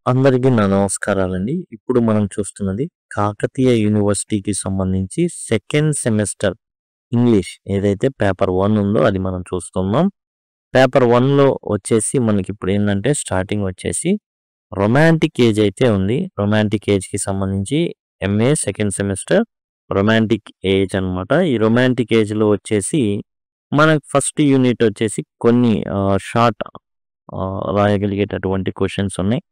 అందరికీ నా నమస్కారాలండి. ఇప్పుడు మనం చూస్తున్నది కాకతీయ యూనివర్సిటీకి సంబంధించి సెకండ్ సెమిస్టర్ ఇంగ్లీష్ ఏదైతే పేపర్ 1 ఉందో అది మనం చూస్తున్నాం. పేపర్ 1లో వచ్చేసి మనకిప్పుడు ఏందంటే స్టార్టింగ్ వచ్చేసి రొమాంటిక్ ఏజ్ అయితే ఉంది. రొమాంటిక్ ఏజ్‌కి సంబంధించి MA second semester romantic age అన్నమాట. ఈ రొమాంటిక్ ఏజ్‌లో వచ్చేసి మనకు ఫస్ట్ యూనిట్ వచ్చేసి కొన్ని షార్ట్ రాయగలిగేటటువంటి క్వెషన్స్ ఉన్నాయి.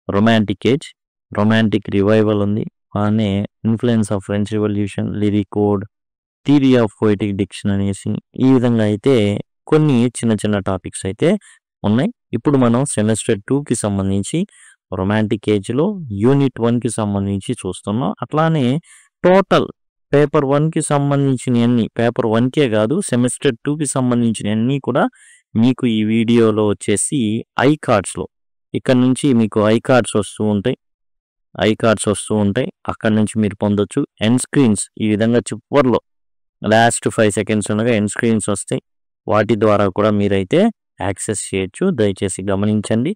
రొమాంటిక్ ఏజ్, రొమాంటిక్ రివైవల్ ఉంది. అలానే influence of French revolution, lyric ode, theory of poetic diction అనేసి ఈ విధంగా అయితే కొన్ని చిన్న చిన్న టాపిక్స్ అయితే ఉన్నాయి. ఇప్పుడు మనం సెమిస్టర్ 2కి సంబంధించి రొమాంటిక్ ఏజ్‌లో యూనిట్ 1కి సంబంధించి చూస్తున్నాం. అట్లానే టోటల్ పేపర్ 1కి సంబంధించినయన్నీ పేపర్ 1కే కాదు సెమిస్టర్ 2కి సంబంధించినయన్నీ కూడా మీకు ఈ వీడియోలో వచ్చేసి ఐ కార్డ్స్‌లో ఇక్కడ నుంచి మీకు ఐ కార్డ్స్ వస్తూ ఉంటాయి. అక్కడ నుంచి మీరు పొందొచ్చు. ఎండ్ స్క్రీన్స్ ఈ విధంగా చివర్లో లాస్ట్ 5 సెకండ్స్ ఉండగా ఎండ్ స్క్రీన్స్ వస్తాయి. వాటి ద్వారా కూడా మీరైతే యాక్సెస్ చేయొచ్చు. దయచేసి గమనించండి.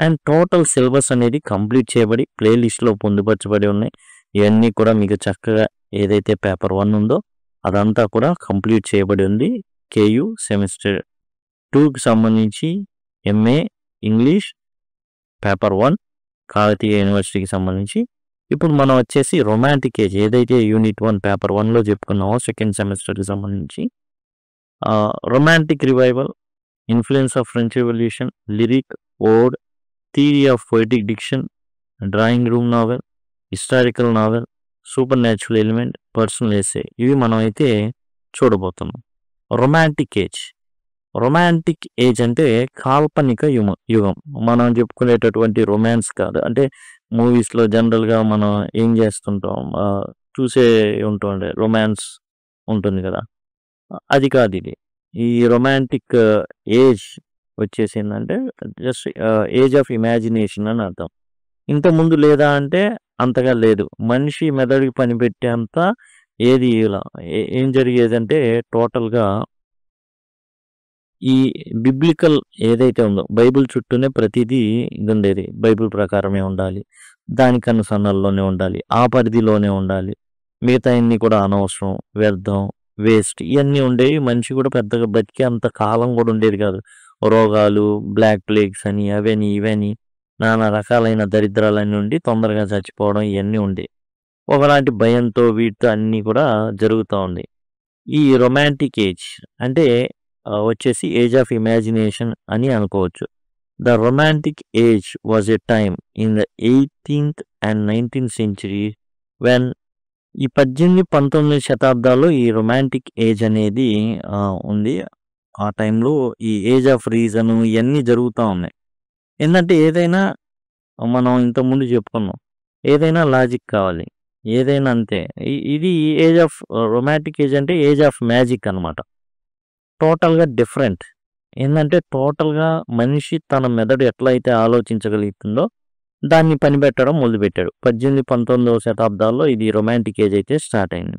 అండ్ టోటల్ సిలబస్ అనేది కంప్లీట్ చేయబడి ప్లేలిస్ట్‌లో పొందుపరచబడి ఉన్నాయి. ఇవన్నీ కూడా మీకు చక్కగా ఏదైతే పేపర్ 1 ఉందో అదంతా కూడా కంప్లీట్ చేయబడి ఉంది. కేయూ సెమిస్టర్ 2కి సంబంధించి ఎంఏ ఇంగ్లీష్ పేపర్ 1 కాకతీయ యూనివర్సిటీకి సంబంధించి. ఇప్పుడు మనం వచ్చేసి రొమాంటిక్ ఏజ్ ఏదైతే యూనిట్ 1 పేపర్ 1లో చెప్పుకున్నామో సెకండ్ సెమిస్టర్కి సంబంధించి romantic revival, influence of French revolution, lyric, ode, theory of poetic diction, drawing room novel, historical novel, supernatural element, personal essay ఇవి మనం అయితే చూడబోతున్నాం. రొమాంటిక్ ఏజ్ అంటే కాల్పనిక యుగం. మనం చెప్పుకునేటటువంటి రొమాన్స్ కాదు. అంటే మూవీస్‌లో జనరల్‌గా మనం ఏం చేస్తుంటాం చూసే ఉంటుండే రొమాన్స్ ఉంటుంది కదా! అది కాదు ఇది. ఈ రొమాంటిక్ ఏజ్ వచ్చేసి ఏందంటే జస్ట్ ఏజ్ ఆఫ్ ఇమాజినేషన్ అని అర్థం. ఇంతకుముందు లేదా అంటే అంతగా లేదు. మనిషి మెదడుకి పనిపెట్టేంత ఏది ఇలా ఏం జరిగేదంటే టోటల్‌గా ఈ బిబ్లికల్ ఏదైతే ఉందో బైబిల్ చుట్టూనే ప్రతిదీ ఇదుండేది. బైబిల్ ప్రకారమే ఉండాలి. దాని కనుసన్నల్లోనే ఉండాలి. ఆ పరిధిలోనే ఉండాలి. మిగతాయన్నీ కూడా అనవసరం, వ్యర్థం, వేస్ట్ ఇయన్నీ ఉండేవి. మనిషి కూడా పెద్దగా బతికే అంత కాలం కూడా ఉండేది కాదు. రోగాలు, బ్లాక్ ప్లేగ్స్ అని అవని ఇవని నానా రకాలైన దరిద్రాలన్నీ ఉండి తొందరగా చచ్చిపోవడం ఇయన్నీ ఉండేవి. ఒకలాంటి భయంతో వీటితో అన్నీ కూడా జరుగుతూ ఉండేవి. ఈ రొమాంటిక్ ఏజ్ అంటే వచ్చేసి ఏజ్ ఆఫ్ ఇమాజినేషన్ అని అనుకోవచ్చు. The romantic age was a time in the 18th and 19th century when ఈ 18, 19 శతాబ్దాల్లో ఈ రొమాంటిక్ ఏజ్ అనేది ఉంది. ఆ టైంలో ఈ ఏజ్ ఆఫ్ రీజన్ ఇవన్నీ జరుగుతూ ఉన్నాయి. ఏంటంటే ఏదైనా మనం ఇంతకుముందు చెప్పుకున్నాం. ఏదైనా లాజిక్ కావాలి. ఏదైనా అంతే. ఇది ఏజ్ ఆఫ్ రొమాంటిక్ ఏజ్ అంటే ఏజ్ ఆఫ్ మ్యాజిక్ అనమాట. టోటల్‌గా డిఫరెంట్. ఏందంటే టోటల్‌గా మనిషి తన మెదడు ఎట్లా అయితే ఆలోచించగలుగుతుందో దాన్ని పనిపెట్టడం మొదలుపెట్టాడు. 18, 19వ శతాబ్దాల్లో ఇది రొమాంటిక్ ఏజ్ అయితే స్టార్ట్ అయింది.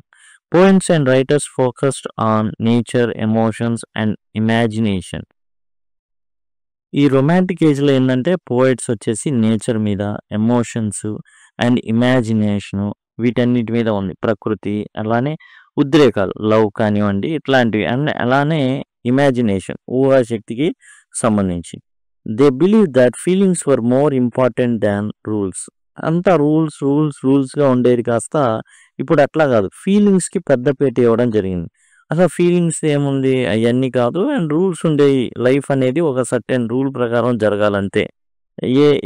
Poets and writers focused on nature, emotions and imagination. ఈ రొమాంటిక్ ఏజ్‌లో ఏందంటే పోయెట్స్ వచ్చేసి నేచర్ మీద, ఎమోషన్స్ అండ్ ఇమాజినేషను వీటన్నిటి మీద ఉంది. ప్రకృతి అలానే ఉద్రేకాలు లవ్ కానివ్వండి ఇట్లాంటివి అండ్ అలానే ఇమాజినేషన్ ఊహాశక్తికి సంబంధించి. They believe that feelings were more important than rules. అంతా రూల్స్‌గా ఉండేది కాస్త ఇప్పుడు అట్లా కాదు. ఫీలింగ్స్‌కి పెద్దపీట ఇవ్వడం జరిగింది. అసలు ఫీలింగ్స్ ఏముంది అయన్నీ కాదు అండ్ రూల్స్ ఉండేవి. లైఫ్ అనేది ఒక సర్టెన్ రూల్ ప్రకారం జరగాలంతే.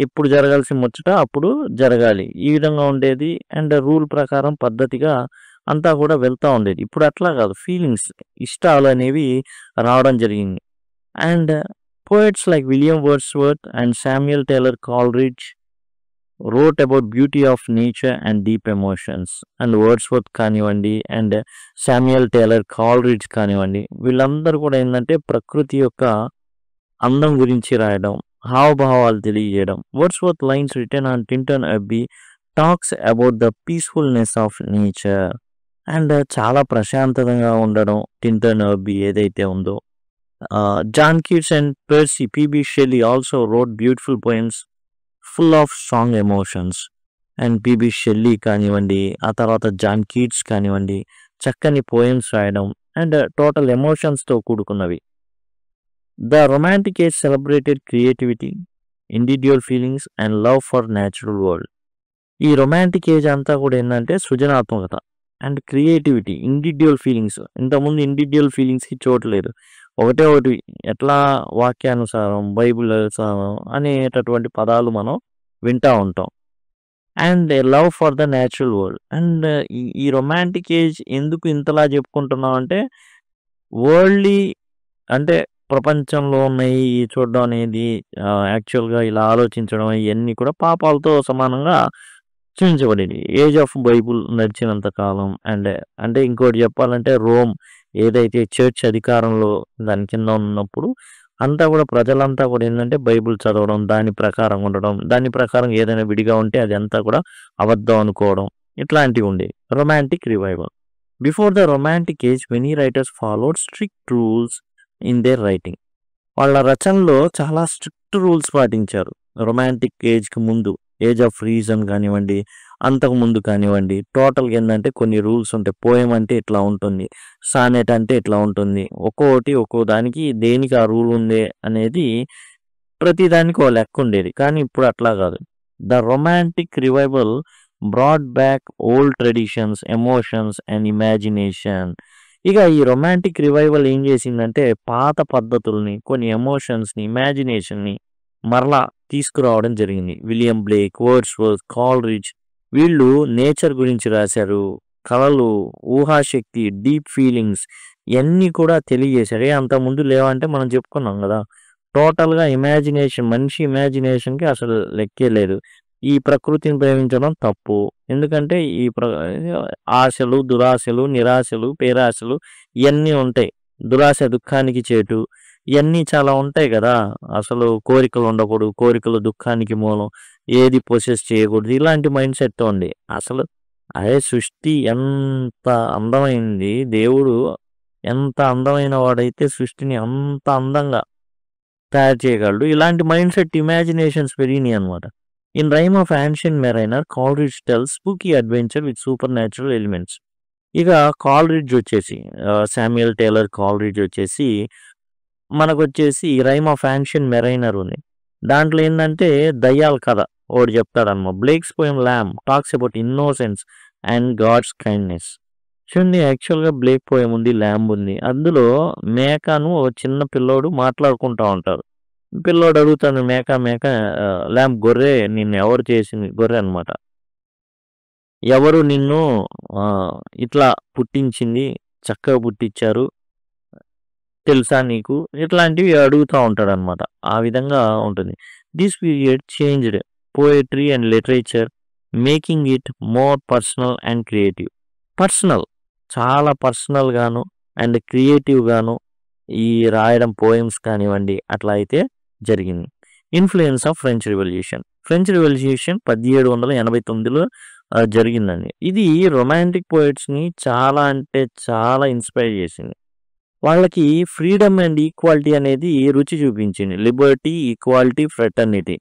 ఎప్పుడు జరగాల్సిన ముచ్చట అప్పుడు జరగాలి. ఈ విధంగా ఉండేది అండ్ రూల్ ప్రకారం పద్ధతిగా అంతా కూడా వెళ్తా ఉండేది. ఇప్పుడు అట్లా కాదు. ఫీలింగ్స్ ఇష్టాలు అనేవి రావడం జరిగింది. And poets like William Wordsworth and Samuel Taylor Coleridge wrote about beauty of nature and deep emotions. And Wordsworth కానివ్వండి అండ్ శామ్యూయల్ టైలర్ కాల్రిడ్జ్ కానివ్వండి వీళ్ళందరూ కూడా ఏంటంటే ప్రకృతి యొక్క అందం గురించి రాయడం, హావభావాలు తెలియజేయడం. Wordsworth lines written on Tintern Abbey talks about the peacefulness of nature and చాలా ప్రశాంతంగా ఉండడం టింటన్ అబ్బీ ఏదైతే ఉందో. John Keats and Percy P B Shelley also wrote beautiful poems full of strong emotions. And P B Shelley కానివ్వండి, ఆ తర్వాత John Keats కానివ్వండి, చక్కని పోయమ్స్ రాయడం అండ్ టోటల్ ఎమోషన్స్తో కూడుకున్నవి. The romantic age celebrated creativity, individual feelings and love for natural world. ఈ romantic age అంతా కూడా ఏంటంటే సృజనాత్మకత అండ్ క్రియేటివిటీ, ఇండివిడ్యువల్ ఫీలింగ్స్. ఇంతకుముందు ఇండివిడ్యువల్ ఫీలింగ్స్కి చోటు లేదు. ఒకటే ఒకటి ఎట్లా వాక్యానుసారం, బైబిల్ అనుసారం అనేటటువంటి పదాలు మనం వింటూ ఉంటాం. And A love for the natural world. And ఈ రొమాంటిక్ ఏజ్ ఎందుకు ఇంతలా చెప్పుకుంటున్నాం అంటే, వరల్డ్లీ అంటే ప్రపంచంలో ఉన్నాయి చూడడం అనేది యాక్చువల్గా ఇలా ఆలోచించడం ఇవన్నీ కూడా పాపాలతో సమానంగా చూపించబడింది ఏజ్ ఆఫ్ బైబుల్ నడిచినంత కాలం. అండ్ అంటే ఇంకోటి చెప్పాలంటే రోమ్ ఏదైతే చర్చ్ అధికారంలో దాని కింద ఉన్నప్పుడు అంతా కూడా ప్రజలంతా కూడా ఏంటంటే బైబుల్ చదవడం, దాని ప్రకారం ఉండడం, దాని ప్రకారం ఏదైనా విడిగా ఉంటే అది అంతా కూడా అబద్ధం అనుకోవడం, ఇట్లాంటివి ఉండేవి. Romantic revival. Before the romantic age many writers followed strict rules in there writing. వాళ్ళ రచనలో చాలా స్ట్రిక్ట్ రూల్స్ పాటించారు. రొమాంటిక్ ఏజ్కి ముందు, ఏజ్ ఆఫ్ రీజన్ కానివ్వండి, అంతకు ముందు కానివ్వండి, టోటల్గా ఏంటంటే కొన్ని రూల్స్ ఉంటాయి. పోయం అంటే ఇట్లా ఉంటుంది, సానెట్ అంటే ఇట్లా ఉంటుంది, ఒక్కో దానికి దేనికి ఆ రూల్ ఉంది అనేది ప్రతి దానికి ఒక లెక్క ఉండేది. కానీ ఇప్పుడు అట్లా కాదు. The romantic revival brought back old traditions, emotions and imagination. ఇక ఈ రొమాంటిక్ రివైవల్ ఏం చేసిందంటే పాత పద్ధతుల్ని, కొన్ని ఎమోషన్స్ని, ఇమాజినేషన్ని మరలా తీసుకురావడం జరిగింది. విలియం బ్లేక్, వర్డ్స్వర్త్, కాల్రిడ్జ్ వీళ్ళు నేచర్ గురించి రాశారు. కళలు, ఊహాశక్తి, డీప్ ఫీలింగ్స్ ఇవన్నీ కూడా తెలియజేశారు. అంతకుముందు లేవంటే మనం చెప్పుకున్నాం కదా. టోటల్గా ఇమాజినేషన్, మనిషి ఇమాజినేషన్కి అసలు లెక్కే లేదు. ఈ ప్రకృతిని ప్రేమించడం తప్పు. ఎందుకంటే ఈ ఆశలు, దురాశలు, నిరాశలు, పేరాశలు ఇవన్నీ ఉంటాయి. దురాశ దుఃఖానికి చేటు, ఇవన్నీ చాలా ఉంటాయి కదా. అసలు కోరికలు ఉండకూడదు, కోరికలు దుఃఖానికి మూలం, ఏది పొసెస్ చేయకూడదు, ఇలాంటి మైండ్ సెట్ ఉంది. అసలు అదే సృష్టి ఎంత అందమైంది, దేవుడు ఎంత అందమైన వాడైతే సృష్టిని అంత అందంగా తయారు చేయగలడు. ఇలాంటి మైండ్ సెట్, ఇమాజినేషన్స్ పెరిగినాయి అనమాట. In Rime of Ancient Mariner, Coleridge tells spooky adventure with supernatural elements. ఇక కాల్రిడ్జ్ వచ్చేసి శామ్యుయల్ టేలర్ కాల్రిడ్జ్ వచ్చేసి మనకు వచ్చేసి రైమ్ ఆఫ్ యాన్షియన్ మెరైనర్ ఉంది. దాంట్లో ఏంటంటే దయ్యాల కథ ఒకటి చెప్తాడన్నమాట. Blake's poem Lamb talks about innocence and God's kindness. చూడండి, యాక్చువల్గా బ్లేక్ పోయం ఉంది, ల్యాంబ్ ఉంది. అందులో మేకను ఒక చిన్న పిల్లోడు మాట్లాడుకుంటా ఉంటారు. పిల్లోడు అడుగుతాను, మేక మేక ల్యాంబ్ గొర్రె నిన్ను ఎవరు చేసింది, గొర్రె అనమాట, ఎవరు నిన్ను ఇట్లా పుట్టించింది, చక్కగా పుట్టించారు తెలుసా నీకు, ఇట్లాంటివి అడుగుతూ ఉంటాడు అనమాట. ఆ విధంగా ఉంటుంది. This period changed poetry and literature, making it more personal and creative. Personal, చాలా పర్సనల్ గాను అండ్ క్రియేటివ్ గాను ఈ రాయడం పోయమ్స్ కానివ్వండి అట్లా అయితే జరిగింది. Influence of French revolution. French revolution 1789లో జరిగిందండి. ఇది రొమాంటిక్ పోయిట్స్ని చాలా అంటే చాలా ఇన్స్పైర్ చేసింది. వాళ్ళకి ఫ్రీడమ్ అండ్ ఈక్వాలిటీ అనేది రుచి చూపించింది. లిబర్టీ, ఈక్వాలిటీ, ఫ్రెటర్నిటీ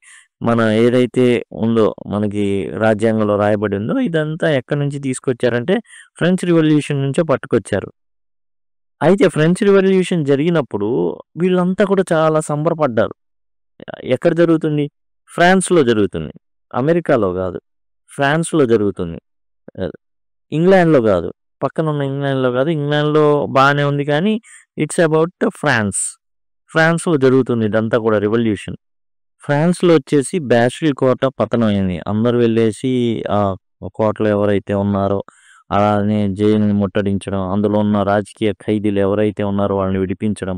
మన ఏదైతే ఉందో మనకి రాజ్యాంగంలో రాయబడి ఉందో ఇదంతా ఎక్కడి నుంచి తీసుకొచ్చారంటే ఫ్రెంచ్ రివల్యూషన్ నుంచే పట్టుకొచ్చారు. అయితే ఫ్రెంచ్ రివల్యూషన్ జరిగినప్పుడు వీళ్ళంతా కూడా చాలా సంబరపడ్డారు. ఎక్కడ జరుగుతుంది? ఫ్రాన్స్లో జరుగుతుంది, అమెరికాలో కాదు, ఫ్రాన్స్లో జరుగుతుంది, ఇంగ్లాండ్లో కాదు, పక్కన ఉన్న ఇంగ్లాండ్లో కాదు. ఇంగ్లాండ్లో బాగానే ఉంది కానీ ఇట్స్ అబౌట్ ఫ్రాన్స్లో జరుగుతుంది ఇదంతా కూడా రివల్యూషన్. ఫ్రాన్స్లో వచ్చేసి బ్యాస్టిల్ కోట పతనం అయింది. అందరూ వెళ్ళేసి ఆ కోటలో ఎవరైతే ఉన్నారో అలానే జైలుని ముట్టడించడం, అందులో ఉన్న రాజకీయ ఖైదీలు ఎవరైతే ఉన్నారో వాళ్ళని విడిపించడం,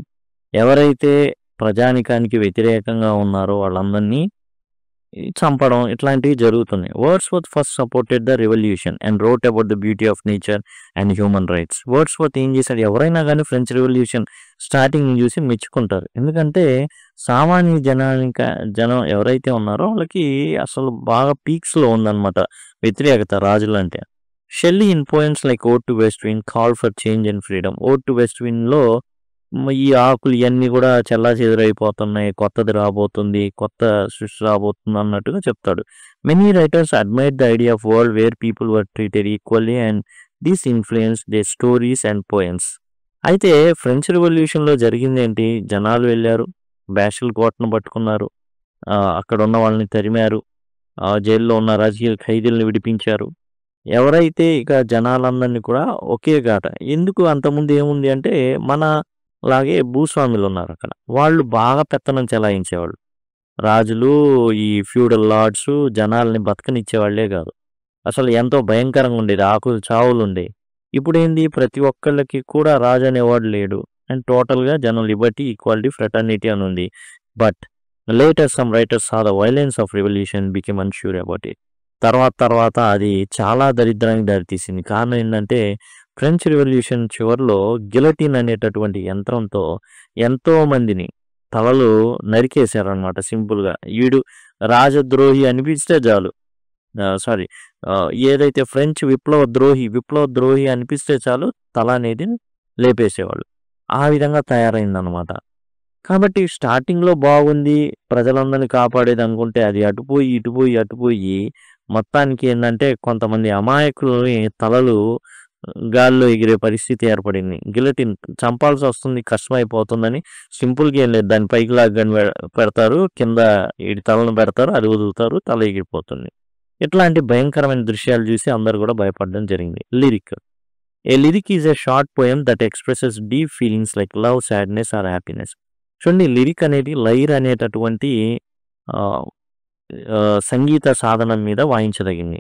ఎవరైతే ప్రజానికానికి వ్యతిరేకంగా ఉన్నారో వాళ్ళందరినీ చంపడం, ఇట్లాంటివి జరుగుతున్నాయి. Wordsworth first supported the revolution and wrote about the beauty of nature and human rights. Wordsworth ఏం చేశాడు, ఎవరైనా కానీ ఫ్రెంచ్ రెవల్యూషన్ స్టార్టింగ్ చూసి మెచ్చుకుంటారు. ఎందుకంటే సామాన్య జనం ఎవరైతే ఉన్నారో వాళ్ళకి అసలు బాగా పీక్స్లో ఉందన్నమాట వ్యతిరేకత రాజులంటే. Shelley in poems like ode to west wind call for change and freedom. Ode to west విండ్లో ఈ ఆకులు ఇయన్నీ గూడా చెల్లాచెదురైపోతున్నాయి. కొత్తది రాబోతుంది. కొత్త సృష్టి రాబోతుంది అన్నట్టుగా చెప్తాడు. Many writers admired the idea of world where people were treated equally and this influenced their stories and poems. అయితే ఫ్రెంచ్ రివల్యూషన్‌లో జరిగిందేంటి? జనాలు వెళ్లారు. బ్యాషులు కోటను పట్టుకున్నారు. అక్కడున్న వాళ్ళని తరిమారు. జైల్లో ఉన్న రాజకీయ ఖైదీలను విడిపించారు. ఎవరైతే ఇక జనాలందరిని కూడా ఒకే గాట ఎందుకు అంతకుముందు ఏముంది అంటే మనలాగే భూస్వాములున్నారక్కడ. వాళ్ళు బాగా పెత్తనం చెలాయించేవాళ్ళు. రాజులు, ఈ ఫ్యూడల్ లార్డ్స్ జనాల్ని బతకనిచ్చేవాళ్ళే గాదు. అసలు ఎంతో భయంకరంగా ఉండేది. ఆకులు చావులుండేయి. ఇప్పుడేంది ప్రతి ఒక్కళ్ళకి కూడా రాజు అనేవాడు లేడు. అండ్ టోటల్‌గా జనం లిబర్టీ, ఈక్వాలిటీ, ఫ్రెటర్నిటీ అని ఉంది. But later some writers saw the violence of revolution became unsure about it. తర్వాత అది చాలా దరిద్రానికి దారితీసింది. కారణం ఏంటంటే ఫ్రెంచ్ రివల్యూషన్ చివరిలో గిలటిన్ అనేటటువంటి యంత్రంతో ఎంతో మందిని తలలు నరికేశారనమాట సింపుల్‌గా. ఈడు రాజద్రోహి అనిపిస్తే చాలు. సారీ ఏదైతే ఫ్రెంచ్ విప్లవద్రోహి అనిపిస్తే చాలు తల అనేది లేపేసేవాళ్ళు. ఆ విధంగా తయారైందనమాట. కాబట్టి స్టార్టింగ్‌లో బాగుంది. ప్రజలందరిని కాపాడేది అనుకుంటే అది అటుపోయి మొత్తానికి ఏందంటే కొంతమంది అమాయకులని తలలు గాల్లో ఎగిరే పరిస్థితి ఏర్పడింది. గిలటిన్ చంపాల్సొస్తుంది, కష్టమైపోతుందని సింపుల్‌గా ఏం లేదు. దాన్ని పైకి లాగ్గని పెడతారు. కింద ఈడి తలను పెడతారు. అది వదులుతారు. తల ఎగిరిపోతుంది. ఇట్లాంటి భయంకరమైన దృశ్యాలు చూసి అందరూ కూడా భయపడడం జరిగింది. Lyric. A lyric is a short poem that expresses deep feelings like love, sadness or happiness. చూడండి లిరిక్ అనేది లైర్ అనేటటువంటి సంగీత సాధనం మీద వాయించదగింది.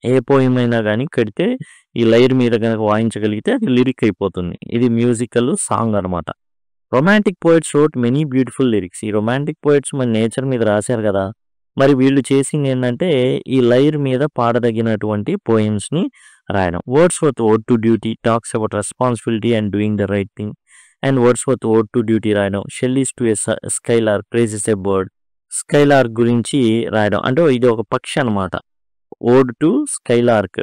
ఏ పోయమ్ అయినా గానీ కడితే ఈ లైర్ మీద గనక వాయించగలిగితే అది లిరిక్ అయిపోతుంది. ఇది మ్యూజికల్ సాంగ్ అనమాట. Romantic poets wrote many beautiful lyrics. ఈ రొమాంటిక్ పోయెట్స్ మన నేచర్ మీద రాశారు కదా! మరి వీళ్ళు చేసింది ఏంటంటే ఈ లైర్ మీద పాడదగినటువంటి పోయమ్స్‌ని రాయడం. Wordsworth ode to duty talks about responsibility and doing the right thing. And Wordsworth ode to duty రాయడం. Shelley's to a skylark praises a bird. Skylark గురించి రాయడం. అంటే ఇది ఒక పక్షి అనమాట. ఓడ్ టు స్కైలార్క్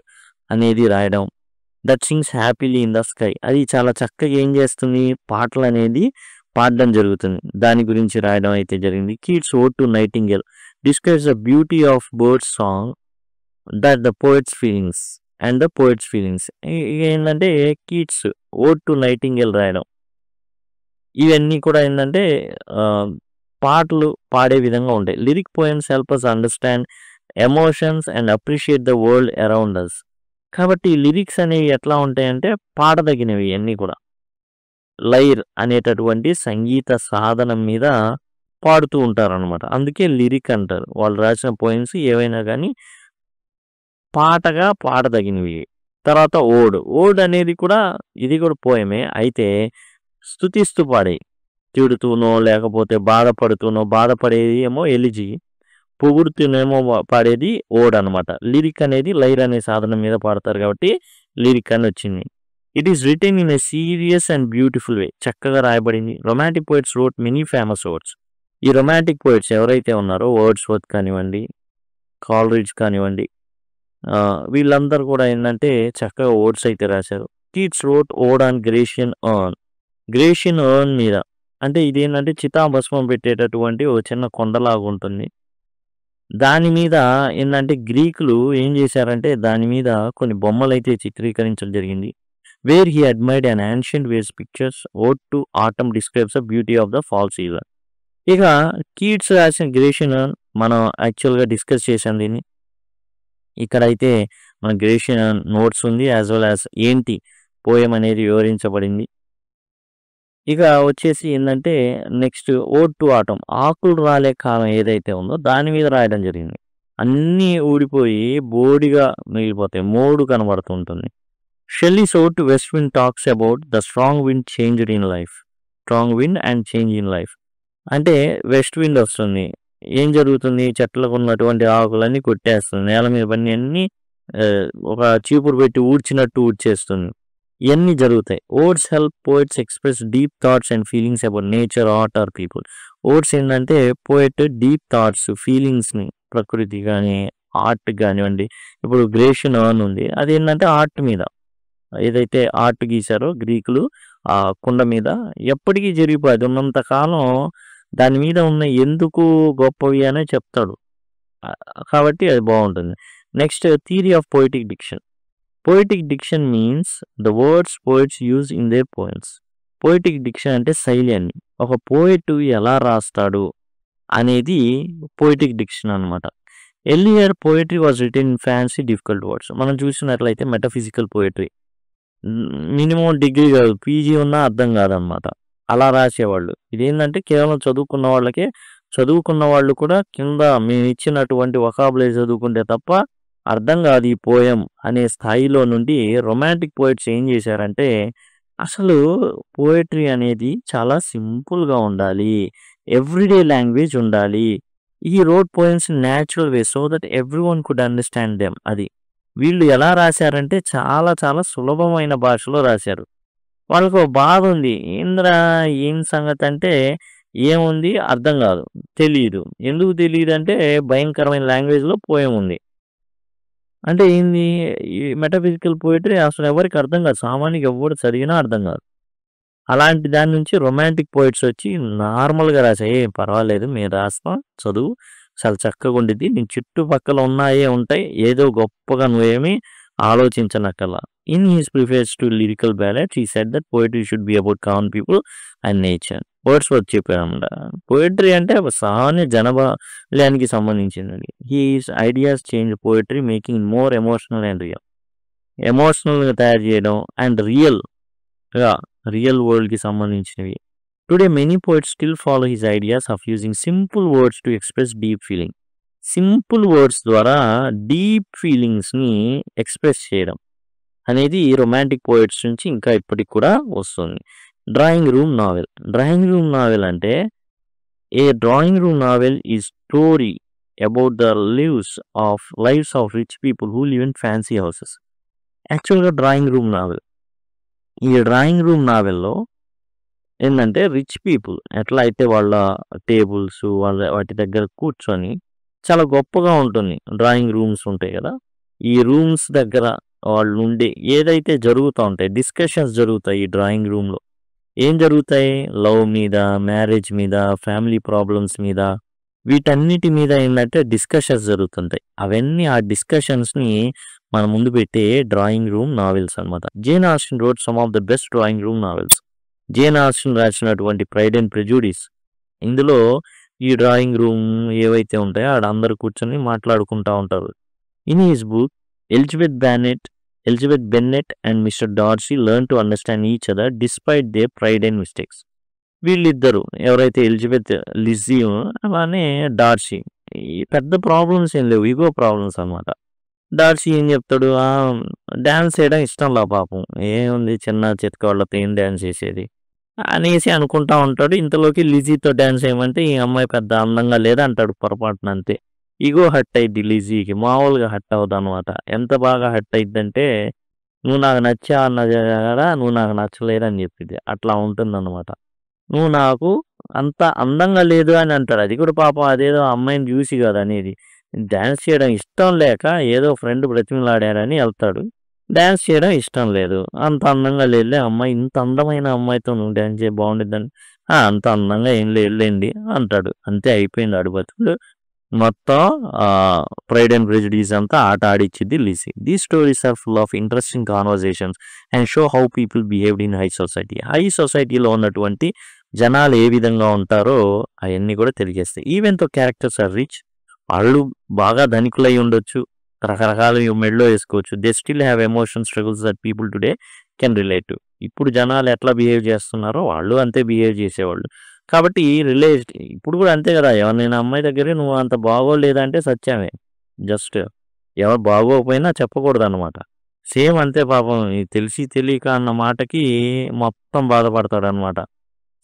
అనేది రాయడం. That sings happily in the sky. అది చాలా చక్కగా ఏం చేస్తుంది? పాటలనేది పాడడం జరుగుతుంది. దాని గురించి రాయడం అయితే జరిగింది. Keats ode to nightingale describes the beauty of birds song that the poet's feelings and the poet's feelings. ఏంటంటే కీట్స్ ఓడ్ టు నైటింగేల్ రాయడం. ఇవన్నీ కూడా ఏంటంటే పాటలు పాడే విధంగా ఉంటాయి. Lyric poems help us understand emotions and appreciate the world around us. కాబట్టి లిరిక్స్ అనేవి ఎట్లా ఉంటాయంటే పాడదగినవి అన్నీ కూడా. లైర్ అనేటటువంటి సంగీత సాధనం మీద పాడుతూ ఉంటారనమాట. అందుకే లిరిక్ అంటారు. వాళ్ళు రాసిన పోయమ్స్ ఏవైనా కానీ పాటగా పాడదగినవి. తర్వాత ఓడ్ అనేది కూడా ఇది కూడా పోయమే. అయితే స్తుతిస్తూ పాడేవి. తిడుతూనో లేకపోతే బాధపడేది ఏమో ఎలిజీ, పొగుడుతూనేమో పాడేది ఓడ్ అనమాట. లిరిక్ అనేది లైర్ అనే సాధనం మీద పాడతారు కాబట్టి లిరిక్ అని వచ్చింది. It is written in a serious and beautiful way. చక్కగా రాయబడింది. Romantic poets wrote many famous odds. ఈ రొమాంటిక్ పోయిట్స్ ఎవరైతే ఉన్నారో వర్డ్స్‌వర్త్ కానివ్వండి, కాలరిడ్జ్ కానివ్వండి, వీళ్ళందరూ కూడా ఏంటంటే చక్కగా ఓడ్స్ అయితే రాశారు. కీట్స్ రోట్ ఓడ్ ఆన్ గ్రేషియన్ ఎర్న్ మీద. అంటే ఇదేంటంటే చితాభస్మం పెట్టేటటువంటి ఓ చిన్న కొండలాగా ఉంటుంది. దాని మీద ఏంటంటే గ్రీకులు ఏం చేశారంటే దాని మీద కొన్ని బొమ్మలైతే చిత్రీకరించడం జరిగింది. Where he admired an ancient vase pictures ode to autumn describes the beauty of the fall season. ఇక కీట్స్ రాసిన గ్రేషియన్ మనం యాక్చువల్గా డిస్కస్ చేసాం దీన్ని. ఇక్కడైతే మన గ్రేషియన్ నోట్స్ ఉంది యాజ్ వెల్ యాజ్ ఏంటి పోయం అనేది వివరించబడింది. ఇక వచ్చేసి ఏంటంటే నెక్స్ట్ ఓడ్ టు ఆటమ్ ఆకులు రాలే కాలం ఏదైతే ఉందో దాని మీద రాయడం జరిగింది. అన్నీ ఊడిపోయి బోడిగా మిగిలిపోతాయి. మోడు కనబడుతుంటుంది. Shelley's ode to west wind talks about the strong wind changed in life. Strong wind and change in life. అంటే వెస్ట్ విండ్ వస్తుంది. ఏం జరుగుతుంది? చెట్లకు ఉన్నటువంటి ఆకులన్నీ కొట్టేస్తుంది. నేల మీద పని అన్నీ ఒక చీపురు పెట్టి ఊడ్చినట్టు ఊడ్చేస్తుంది. ఇవన్నీ జరుగుతాయి. Odes help poets express deep thoughts and feelings about nature, art or people. Odes ఏంటంటే పోయిట్ డీప్ థాట్స్, ఫీలింగ్స్ని ప్రకృతి కానీ ఆర్ట్ కానివ్వండి. ఇప్పుడు గ్రేషియన్ ఎర్న్ ఉంది. అది ఏంటంటే ఆర్ట్ మీద ఏదైతే ఆర్ట్ గీశారో గ్రీకులు ఆ కుండ మీద ఎప్పటికీ జరిగిపోయి అది ఉన్నంత కాలం దాని మీద ఉన్న ఎందుకు గొప్పవి అనే చెప్తాడు. కాబట్టి అది బాగుంటుంది. Next theory of poetic diction. Poetic diction means the words poets use in their poems. Poetic diction అంటే శైలి అని. ఒక పోయిట్ ఎలా రాస్తాడు అనేది పోయిటిక్ డిక్షన్ అనమాట. Earlier poetry was written in fancy difficult words. మనం చూసినట్లయితే మెటఫిజికల్ పోయిటరీ మినిమం డిగ్రీ కాదు పీజీ ఉన్నా అర్థం కాదనమాట. అలా రాసేవాళ్ళు. ఇదేంటంటే కేవలం చదువుకున్న వాళ్ళకే, చదువుకున్న వాళ్ళు కూడా కింద మేము ఇచ్చినటువంటి వొకాబులరీ చదువుకుంటే తప్ప అర్థం కాదు ఈ పోయం అనే స్థాయిలో నుండి రొమాంటిక్ పోయిట్స్ ఏం చేశారంటే అసలు పోయట్రీ అనేది చాలా సింపుల్గా ఉండాలి, ఎవ్రీడే లాంగ్వేజ్ ఉండాలి. ఈ road poems natural way so that every one could understand them. అది వీళ్ళు ఎలా రాశారంటే చాలా చాలా సులభమైన భాషలో రాశారు. వాళ్ళకు ఒక బాధ ఉంది. ఏంద్రా ఏం సంగతి అంటే ఏముంది అర్థం కాదు, తెలియదు. ఎందుకు తెలియదు అంటే భయంకరమైన లాంగ్వేజ్లో పోయం ఉంది. అంటే ఏంది ఈ మెటఫిజికల్ పోయిటరీ అసలు ఎవరికి అర్థం కాదు, సామాన్యంగా ఎవరు చదివినా అర్థం కాదు. అలాంటి దాని నుంచి రొమాంటిక్ పోయిట్స్ వచ్చి నార్మల్గా రాసాయి. ఏం పర్వాలేదు మీరు రాస్తాం, చదువు చాలా చక్కగా ఉండిద్ది, నీ చుట్టుపక్కల ఉన్నాయే ఉంటాయి, ఏదో గొప్పగా నువ్వేమి ఆలోచించనక్కల. In his preface to lyrical ballads he said that poetry should be about common people and nature. వర్డ్స్ వచ్చి చెప్పారన్నమాట. పోయిటరీ అంటే సామాన్య జనబలానికి సంబంధించినది. His ideas change poetry making more emotional and real. ఎమోషనల్గా తయారు చేయడం అండ్ రియల్ వరల్డ్కి సంబంధించినవి. Today many poets still follow his ideas of using simple words to express deep feeling. Simple words ద్వారా డీప్ ఫీలింగ్స్ని ఎక్స్ప్రెస్ చేయడం అనేది రొమాంటిక్ పోయిట్స్ నుంచి ఇంకా ఇప్పటికి కూడా వస్తుంది. Drawing room novel. Drawing room novel అంటే a drawing room novel is story about the lives of rich people who live in fancy houses. యాక్చువల్గా డ్రాయింగ్ రూమ్ నావెల్, ఈ డ్రాయింగ్ రూమ్ నావెల్లో ఏంటంటే రిచ్ పీపుల్ ఎట్లా అయితే వాళ్ళ టేబుల్స్ వాటి దగ్గర కూర్చొని చాలా గొప్పగా ఉంటుంది. డ్రాయింగ్ రూమ్స్ ఉంటాయి కదా, ఈ రూమ్స్ దగ్గర వాళ్ళు ఉండే ఏదైతే జరుగుతూ ఉంటాయి డిస్కషన్స్ జరుగుతాయి. ఈ డ్రాయింగ్ రూమ్లో ఏం జరుగుతాయి? లవ్ మీద, మ్యారేజ్ మీద, ఫ్యామిలీ ప్రాబ్లమ్స్ మీద, వీటన్నిటి మీద ఏంటంటే డిస్కషన్స్ జరుగుతుంటాయి. అవన్నీ ఆ డిస్కషన్స్ని మన ముందు పెట్టే డ్రాయింగ్ రూమ్ నావెల్స్ అనమాట. Jane Austen wrote some of the best drawing room novels. Jane Austen రాసినటువంటి ప్రైడ్ అండ్ ప్రెజుడిస్, ఇందులో ఈ డ్రాయింగ్ రూమ్ ఏవైతే ఉంటాయో ఆడ అందరు కూర్చొని మాట్లాడుకుంటూ ఉంటారు. In his book Elizabeth Bennett and mister Dorsey learn to understand each other despite they pride and mistakes. వీళ్ళిద్దరు ఎవరైతే ఎలిజబెత్ లిజ్జీ అలానే డార్సీ, ఈ పెద్ద ప్రాబ్లమ్స్ ఏం లేవు, ఇగో ప్రాబ్లమ్స్ అనమాట. డార్సీ ఏం చెప్తాడు, డ్యాన్స్ చేయడం ఇష్టంలా పాపం, ఏముంది చిన్న చితక వాళ్ళతో ఏం డ్యాన్స్ చేసేది అనేసి అనుకుంటా ఉంటాడు. ఇంతలోకి లిజీతో డ్యాన్స్ చేయమంటే ఈ అమ్మాయి పెద్ద అందంగా లేదా అంటాడు పొరపాటున. అంతే ఈగో హట్ అయింది లిజీకి, మామూలుగా హట్ అవుతుంది అనమాట. ఎంత బాగా హట్ అయిద్దంటే నువ్వు నాకు నచ్చా అన్న కదా, నువ్వు నాకు నచ్చలేదని చెప్పింది. అట్లా ఉంటుంది అనమాట. నువ్వు నాకు అంత అందంగా లేదు అని అంటాడు. అది కూడా పాపం అదేదో అమ్మాయిని చూసి కదా అనేది, డ్యాన్స్ చేయడం ఇష్టం లేక ఏదో ఫ్రెండ్ బ్రతిమలాడారని వెళ్తాడు. డ్యాన్స్ చేయడం ఇష్టం లేదు, అంత అందంగా లేదులే అమ్మాయి, ఇంత అందమైన అమ్మాయితో నువ్వు డ్యాన్స్ చేయ బాగుండిద్దని, అంత అందంగా ఏం లేదులేండి అంటాడు. అంతే అయిపోయింది ఆడు బతుకుడు. మొత్తం ప్రైడ్ అండ్ ప్రెజుడిస్ అంతా ఆట ఆడిచ్చింది Lizzie. These stories are full of interesting conversations and show how people behaved in high society. High సొసైటీలో ఉన్నటువంటి జనాలు ఏ విధంగా ఉంటారో అవన్నీ కూడా తెలియజేస్తాయి. ఈవెన్ తో క్యారెక్టర్స్ ఆర్ రిచ్, వాళ్ళు బాగా ధనికులై ఉండొచ్చు, రకరకాల మెడలో వేసుకోవచ్చు, they still have emotion struggles that people today can relate to. ఇప్పుడు జనాలు ఎట్లా బిహేవ్ చేస్తున్నారో వాళ్ళు అంతే బిహేవ్ చేసేవాళ్ళు. కాబట్టి ఇప్పుడు కూడా అంతే కదా, ఎవరినైనా అమ్మాయి దగ్గరే నువ్వు అంత బాగోలేదంటే సత్యమే, జస్ట్ ఎవరు బాగోకపోయినా చెప్పకూడదు అనమాట. సేమ్ అంతే పాపం, తెలిసి తెలియక అన్న మాటకి మొత్తం బాధపడతాడు అనమాట.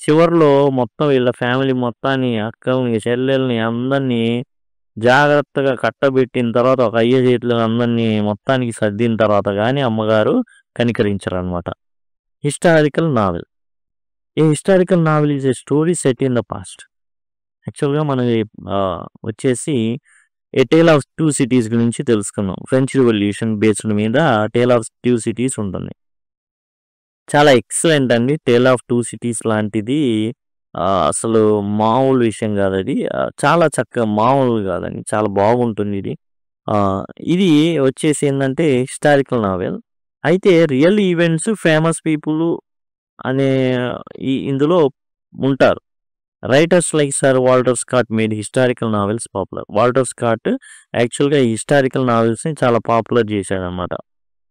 చివరిలో మొత్తం వీళ్ళ ఫ్యామిలీ మొత్తాన్ని, అక్కల్ని, చెల్లెల్ని అందరినీ జాగ్రత్తగా కట్టబెట్టిన తర్వాత ఒక అయ్య చేతులు అందరినీ మొత్తానికి సర్దిన తర్వాత కానీ అమ్మగారు కనికరించరు అనమాట. Historical novel. A historical novel is a story set in the past. యాక్చువల్గా మనం వచ్చేసి A Tale of Two Cities గురించి తెలుసుకున్నాం. ఫ్రెంచ్ రివల్యూషన్ బేస్డ్ మీద టేల్ ఆఫ్ టూ సిటీస్ ఉంటుంది. చాలా ఎక్సలెంట్ అండి. 'టేల్ ఆఫ్ టూ సిటీస్' లాంటిది అసలు మామూలు విషయం కాదది. చాలా చక్కగా మామూలు కాదండి. చాలా బాగుంటుంది ఇది. ఆహ్, ఇది వచ్చేసి ఏందంటే హిస్టారికల్ నావెల్. అయితే రియల్ ఈవెంట్స్, ఫేమస్ పీపుల్ అనే ఇందులో ఉంటారు. Writers like sir Walter Scott made historical novels popular. Walter Scott యాక్చువల్‌గా ఈ హిస్టారికల్ నావెల్స్‌ని చాలా పాపులర్ చేశాడనమాట.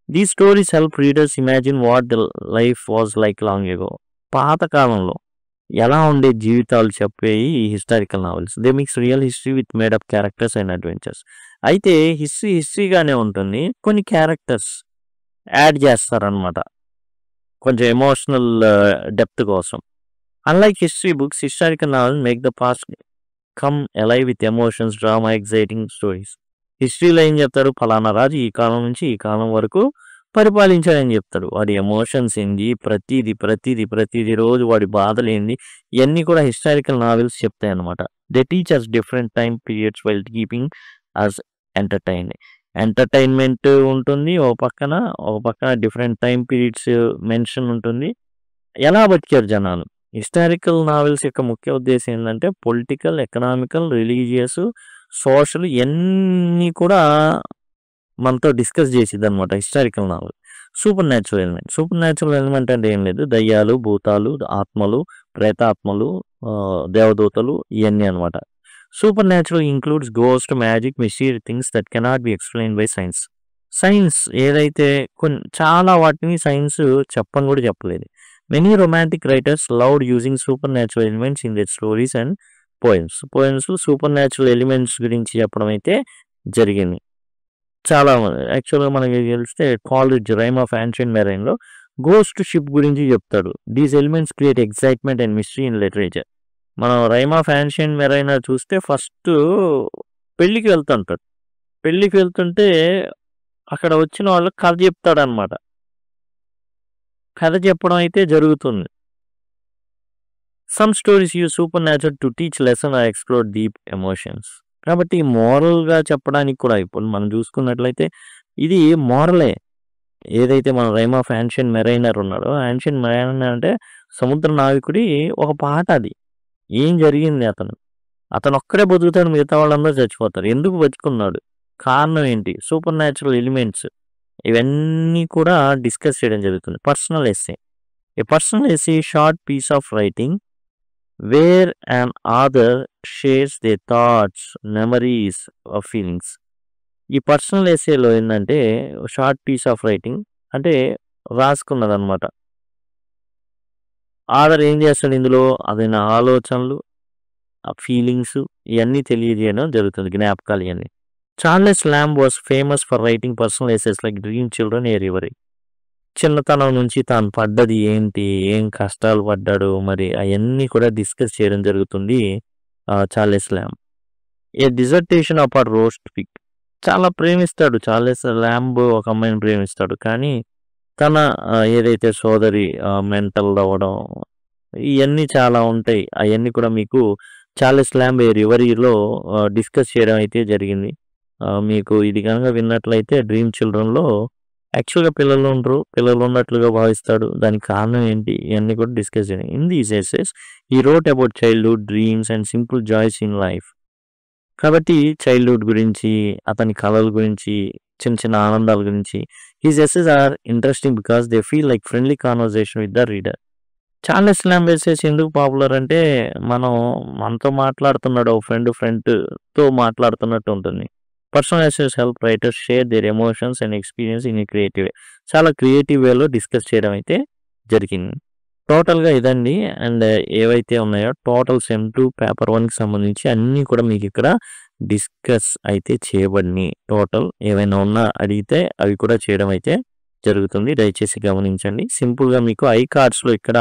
These stories help readers imagine what the life was like long ago. పాత కాలంలో ఎలా ఉండే జీవితాలు చెప్పేయి ఈ historical novels. They mix real history with made up characters and adventures. అయితే హిస్టరీగానే ఉంటుంది. కొన్ని క్యారెక్టర్స్ యాడ్ చేస్తారనమాట. కొంచెం ఎమోషనల్ డెప్త్ కోసం. Unlike history books, historical novels make the past come alive with emotions, drama, exciting stories. హిస్టరీలో ఏం చెప్తారు? ఫలానా రాజు ఈ కాలం నుంచి ఈ కాలం వరకు పరిపాలించాడని చెప్తాడు. వాడి ఎమోషన్స్ ఏంది, ప్రతీది రోజు వాడి బాధలేంది, ఇయన్నీ కూడా హిస్టారికల్ నావెల్స్ చెప్తాయన్నమాట. They teach us different time periods while keeping us entertained. Entertainment ఉంటుంది. ఒక పక్కన డిఫరెంట్ టైమ్ పీరియడ్స్ మెన్షన్ ఉంటుంది. ఎలా బతికారు జనాలు? హిస్టారికల్ నావెల్స్ యొక్క ముఖ్య ఉద్దేశ్యం ఏందంటే పొలిటికల్, ఎకనామికల్, రిలీజియస్, సోషల్ ఇయన్నీ కూడా మనతో డిస్కస్ చేసిద్దనమాట historical novel. Supernatural element అంటే ఏం లేదు. దయ్యాలు, భూతాలు, ఆత్మలు, ప్రేతాత్మలు, దేవదూతలు ఇయన్నీ అనమాట. Supernatural includes ghost, magic, mysterious things that cannot be explained by science. Science ఏదైతే చాలా వాటిని సైన్స్ చెప్పని కూడా చెప్పలేదు. Many romantic writers loved using supernatural elements in their stories and poems supernatural elements గురించి చెప్పడం అయితే జరిగింది. చాలా యాక్చువల్‌గా మనకి తెలిస్తే కాల్డ్రిడ్జ్ 'రైమ్ ఆఫ్ యాన్షియంట్ మెరైన్‌లో' గోస్ట్ షిప్ గురించి చెప్తాడు. These elements create excitement and mystery in literature. మనం 'రైమ్ ఆఫ్ యాన్షియంట్ మెరైన్' చూస్తే ఫస్ట్ పెళ్ళికి వెళ్తుంటాడు. పెళ్ళికి వెళ్తుంటే అక్కడ వచ్చిన వాళ్ళు కథ చెప్తాడనమాట. కథ చెప్పడం అయితే జరుగుతుంది. Some stories use supernatural to teach lesson or explore deep emotions. కాబట్టి మోరల్‌గా చెప్పడానికి కూడా ఇప్పుడు మనం చూసుకున్నట్లయితే ఇది మోరలే. ఏదైతే మన 'రైమ్ ఆఫ్ యాన్షియంట్ మెరైనర్' ఉన్నాడో, యాన్షియంట్ మెరైనర్ అంటే సముద్ర నావికుడి ఒక పాట అది. ఏం జరిగింది అతనొక్కడే బతుకుతాడు. మిగతా వాళ్ళందరూ చచ్చిపోతారు. ఎందుకు బతికున్నాడు? కారణం ఏంటి? సూపర్ న్యాచురల్ ఎలిమెంట్స్ ఇవన్నీ కూడా డిస్కస్ చేయడం జరుగుతుంది. Personal essay. A personal essay short piece of writing where an author shares their thoughts, memories or feelings. ఈ పర్సనల్ ఎస్సేలో ఏందంటే షార్ట్ పీస్ ఆఫ్ రైటింగ్ అంటే రాసుకున్నదనమాట. ఆథర్ ఏం చేస్తాడు ఇందులో? అదైన ఆలోచనలు, ఆ ఫీలింగ్స్ ఇయన్నీ తెలియజేయడం జరుగుతుంది. జ్ఞాపకాలు ఇయన్నీ. Charles Lamb was famous for writing personal essays like 'dream children a reverie'. చిన్నతనం నుంచి తాను పడ్డది ఏంటి? ఏం కష్టాలు పడ్డాడు? మరి అయన్నీ కూడా డిస్కస్ చేయడం జరుగుతుంది చార్లెస్ లాంబ్. ఏ డిసర్టేషన్ అపార్ట్ రోస్ట్ పిగ్. చాలా ప్రేమిస్తాడు చార్లెస్ లాంబ్ ఒక అమ్మాయిని ప్రేమిస్తాడు. కానీ తన ఏదైతే సోదరి మెంటల్ అవ్వడం ఇయన్నీ చాలా ఉంటాయి. అయన్నీ కూడా మీకు చార్లెస్ లాంబ్ ఏ రివరీలో డిస్కస్ చేయడం అయితే జరిగింది. మీకు ఇది గనక విన్నట్లయితే 'డ్రీమ్ చిల్డ్రన్‌లో' యాక్చువల్‌గా పిల్లలు ఉండరు. పిల్లలు ఉన్నట్లుగా భావిస్తాడు. దానికి కారణం ఏంటి? ఇయన్నీ కూడా డిస్కస్ చేయడం. In these essays he wrote about childhood, dreams and simple joys in life. కాబట్టి చైల్డ్‌హుడ్ గురించి, అతని కలల గురించి, చిన్న చిన్న ఆనందాల గురించి. His essays are interesting because they feel like friendly conversation with the reader. Charles Lamb essays ఎందుకు పాపులర్ అంటే మనతో మాట్లాడుతున్నాడు. ఒక ఫ్రెండ్‌తో మాట్లాడుతున్నట్టు ఉంటుంది. Personal essays help writers share their emotions and experience in a creative way. చాలా క్రియేటివ్ వేలో డిస్కస్ చేయడం అయితే జరిగింది. టోటల్‌గా ఇదండి. అండ్ ఏవైతే ఉన్నాయో టోటల్ సెమ్ 2 పేపర్ 1కి సంబంధించి అన్నీ కూడా మీకు ఇక్కడ డిస్కస్ అయితే చేయబడినాయి. టోటల్ ఏవైనా ఉన్నా అడిగితే అవి కూడా చేయడం అయితే జరుగుతుంది. దయచేసి గమనించండి. సింపుల్‌గా మీకు ఐ కార్డ్స్‌లో ఇక్కడ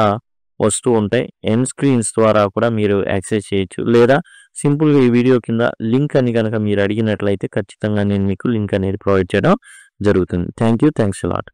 వస్తూ ఉంటాయి. ఎండ్ స్క్రీన్స్ ద్వారా కూడా మీరు యాక్సెస్ చేయొచ్చు. లేదా సింపుల్‌గా ఈ వీడియో కింద లింక్ అని గనక మీరు అడిగినట్లయితే ఖచ్చితంగా నేను మీకు లింక్ అనేది ప్రొవైడ్ చేయడం జరుగుతుంది. Thanks a lot.